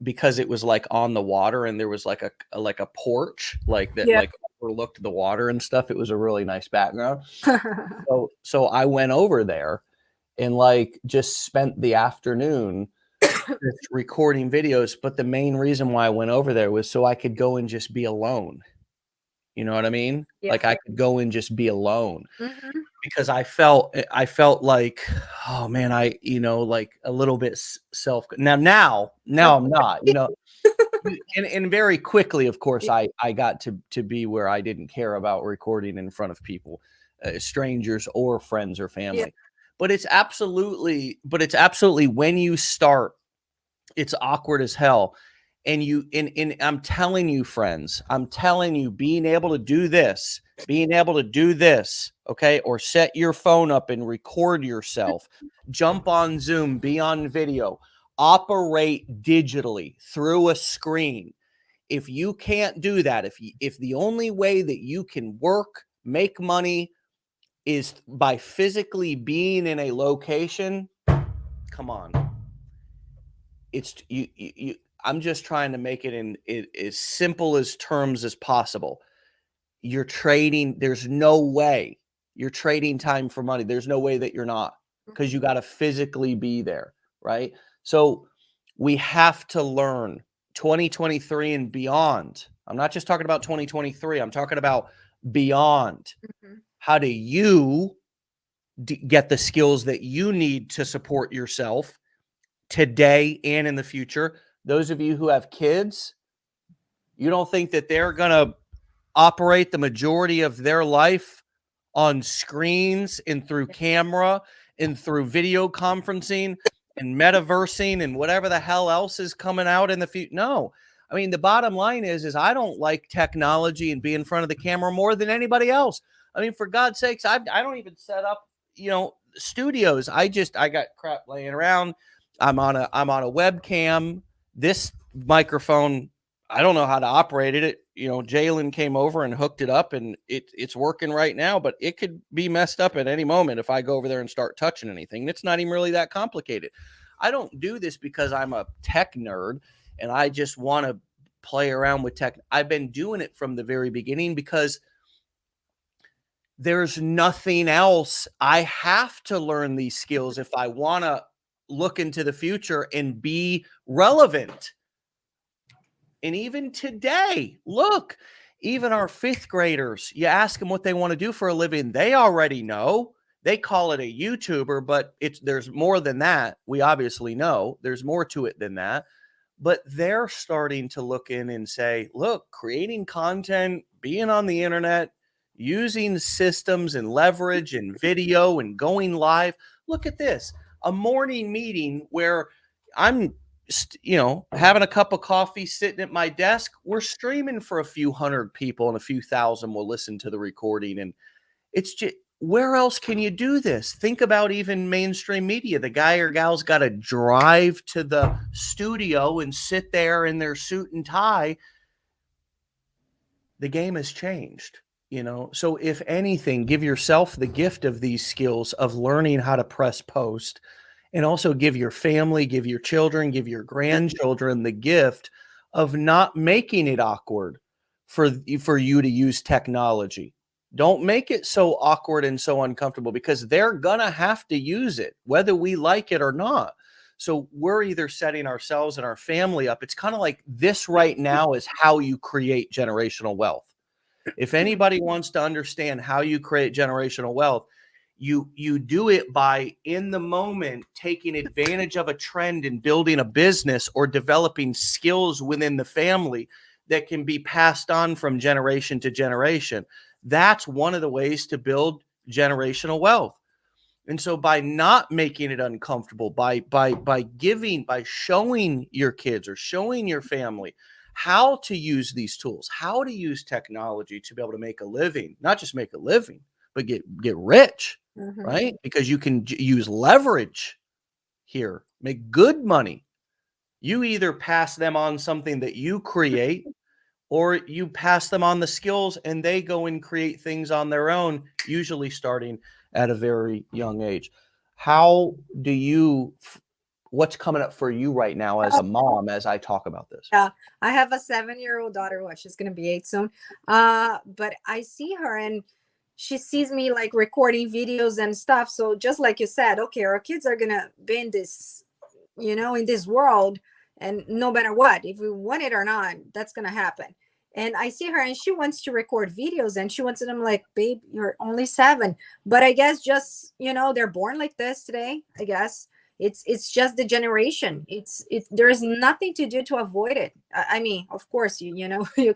Because it was like on the water and there was like a porch like that Yeah. like overlooked the water and stuff. It was a really nice background. So I went over there and like just spent the afternoon just recording videos, but the main reason why I went over there was so I could go and just be alone. You know what I mean? Yeah. Like I could go and just be alone Hmm. because I felt like, oh man, like a little bit self now I'm not, and very quickly, of course, Yeah. I got to be where I didn't care about recording in front of people, strangers or friends or Yeah. family. But it's absolutely when you start, it's awkward as hell. And I'm telling you, friends, I'm telling you, being able to do this, okay, or set your phone up and record yourself, jump on Zoom, be on video, operate digitally through a screen. If you can't do that, if the only way that you can work, make money is by physically being in a location, come on. It's you I'm just trying to make it in as simple as terms as possible. There's no way you're trading time for money. There's no way that you're not, because you got to physically be there, right? So we have to learn 2023 and beyond. I'm not just talking about 2023. I'm talking about beyond. Mhm. How do you get the skills that you need to support yourself today and in the future? Those of you who have kids, you don't think that they're going to operate the majority of their life on screens and through camera and through video conferencing and metaversing and whatever the hell else is coming out in the future? No. I mean, the bottom line is I don't like technology and be in front of the camera more than anybody else. I mean, for God's sakes, I don't even set up, studios. I got crap laying around. I'm on a webcam. This microphone, I don't know how to operate it. Jalen came over and hooked it up, and it's working right now, but it could be messed up at any moment if I go over there and start touching anything. It's not even really that complicated. I don't do this because I'm a tech nerd and I just want to play around with tech. I've been doing it from the very beginning because there's nothing else. I have to learn these skills if I want to look into the future and be relevant. And even today, look, even our fifth graders, you ask them what they want to do for a living, they already know. They call it a YouTuber, but there's more than that. We obviously know there's more to it than that. But they're starting to look in and say, look, creating content, being on the internet, using systems and leverage and video and going live. Look at this, a morning meeting where I'm having a cup of coffee, sitting at my desk. We're streaming for a few hundred people, and a few thousand will listen to the recording. And it's just, where else can you do this? Think about even mainstream media. The guy or gal's got to drive to the studio and sit there in their suit and tie. The game has changed. So if anything, give yourself the gift of these skills of learning how to press post and also give your family, give your children, give your grandchildren the gift of not making it awkward for you to use technology. Don't make it so awkward and so uncomfortable, because they're gonna have to use it whether we like it or not. So we're either setting ourselves and our family up. It's kind of like this right now is how you create generational wealth. If anybody wants to understand how you create generational wealth, you do it by, in the moment, taking advantage of a trend and building a business or developing skills within the family that can be passed on from generation to generation. That's one of the ways to build generational wealth. And so by not making it uncomfortable, by giving, by showing your kids or showing your family how to use these tools, how to use technology to be able to make a living, not just make a living, but get rich, right? Because you can use leverage here, make good money. You either pass them on something that you create, or you pass them on the skills and they go and create things on their own, usually starting at a very young age. How do you, what's coming up for you right now as a mom as I talk about this? Yeah, I have a 7-year-old daughter. Well, she's gonna be 8 soon. But I see her and she sees me like recording videos and stuff. So just like you said, okay, our kids are gonna be in this, in this world, and no matter what, if we want it or not, that's gonna happen. And I see her and she wants to record videos and she wants them like, babe, you're only 7. But I guess just, they're born like this today, I guess. It's just the generation. There is nothing to do to avoid it. I mean, of course, you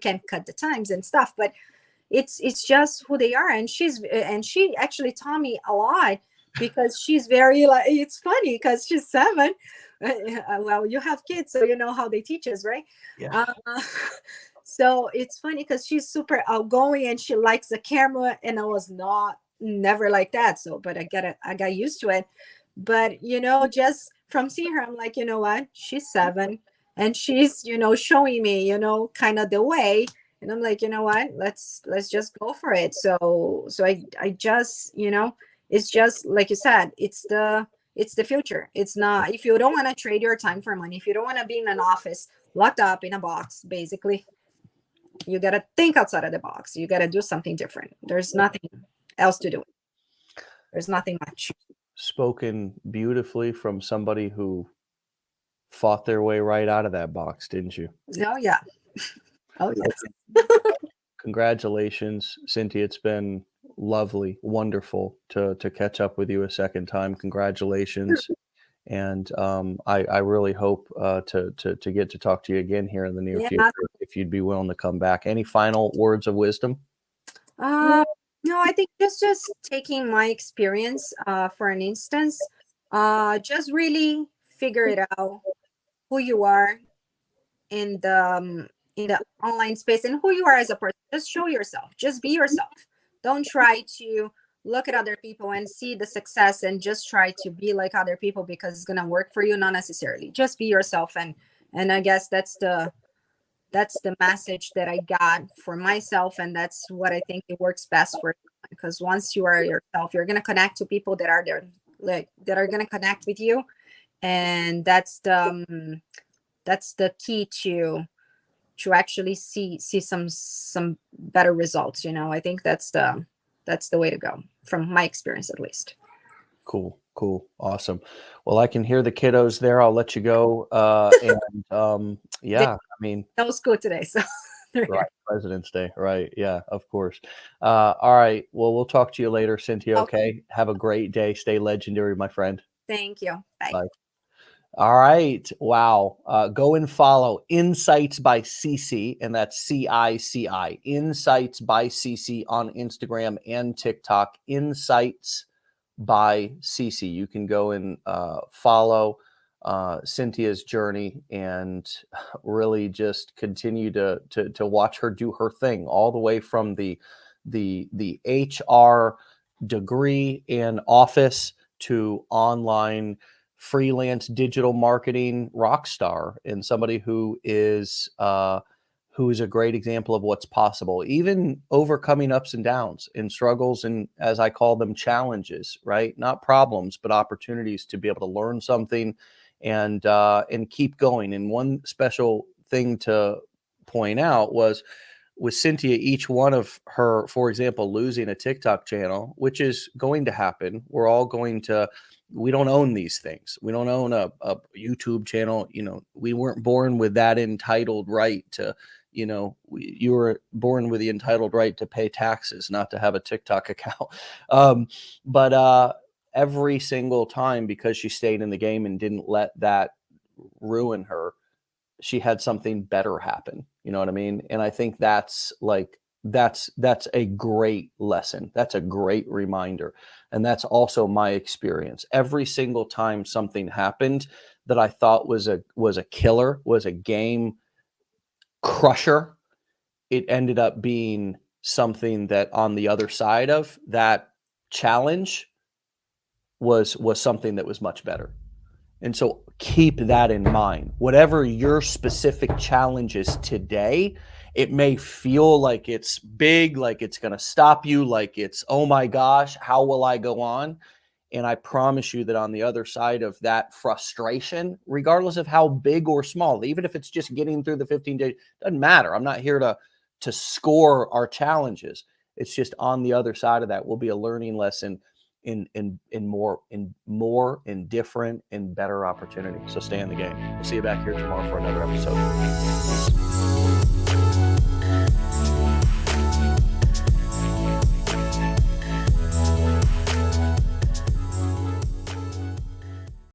can cut the times and stuff, but it's just who they are. And she actually taught me a lot, because she's very, like, it's funny because she's 7. Well, you have kids, so you know how they teach us, right? Yeah. So it's funny because she's super outgoing and she likes the camera, and I was never like that. So, but I got used to it. But just from seeing her, I'm like, you know what, she's 7 and she's showing me kind of the way, and I'm like, you know what, let's just go for it. So I just it's just like you said, it's the future. It's not, if you don't want to trade your time for money, if you don't want to be in an office locked up in a box, basically, you got to think outside of the box. You got to do something different. There's nothing else to do. There's nothing much. Spoken beautifully from somebody who fought their way right out of that box, didn't you? Oh yeah. Oh yes. Congratulations, Cynthia. It's been lovely, wonderful to catch up with you a second time. Congratulations. And I really hope to get to talk to you again here in the near Yeah. future, if you'd be willing to come back. Any final words of wisdom? No, I think just taking my experience for an instance, just really figure it out who you are in the online space and who you are as a person. Just show yourself. Just be yourself. Don't try to look at other people and see the success and just try to be like other people because it's gonna work for you. Not necessarily. Just be yourself, and I guess that's the message that I got for myself, and that's what I think it works best for you. Because once you are yourself, you're gonna connect to people that are there, like that are gonna connect with you, and that's the key to actually see some better results. I think that's the way to go, from my experience at least. Cool, awesome. Well, I can hear the kiddos there. I'll let you go. Yeah, I mean, That was good today, so right, President's Day, right? Yeah, of course. All right. Well, we'll talk to you later, Cynthia. Okay. Okay. Have a great day. Stay legendary, my friend. Thank you. Bye. Bye. All right. Wow. Go and follow Insights by Cici, and that's CICI. Insights by Cici on Instagram and TikTok. Insights by Cici. You can go and follow Cynthia's journey and really just continue to watch her do her thing, all the way from the HR degree and office to online freelance digital marketing rock star, and somebody who is who is a great example of what's possible, even overcoming ups and downs and struggles and, as I call them, challenges, right? Not problems, but opportunities to be able to learn something and keep going. And one special thing to point out was with Cynthia, each one of her, for example, losing a TikTok channel, which is going to happen. We're all going to, we don't own these things. We don't own a YouTube channel. You know, we weren't born with that entitled right to, you were born with the entitled right to pay taxes, not to have a TikTok account. But every single time, because she stayed in the game and didn't let that ruin her, she had something better happen. You know what I mean? And I think that's like, that's a great lesson. That's a great reminder. And that's also my experience. Every single time something happened that I thought was a killer, was a game crusher, it ended up being something that on the other side of that challenge was something that was much better. And so keep that in mind. Whatever your specific challenge is today, it may feel like it's big, like it's going to stop you, like it's, oh my gosh, how will I go on? And I promise you that on the other side of that frustration, regardless of how big or small, even if it's just getting through the 15 days, doesn't matter. I'm not here to score our challenges. It's just on the other side of that will be a learning lesson in more and different and better opportunity. So stay in the game. We'll see you back here tomorrow for another episode.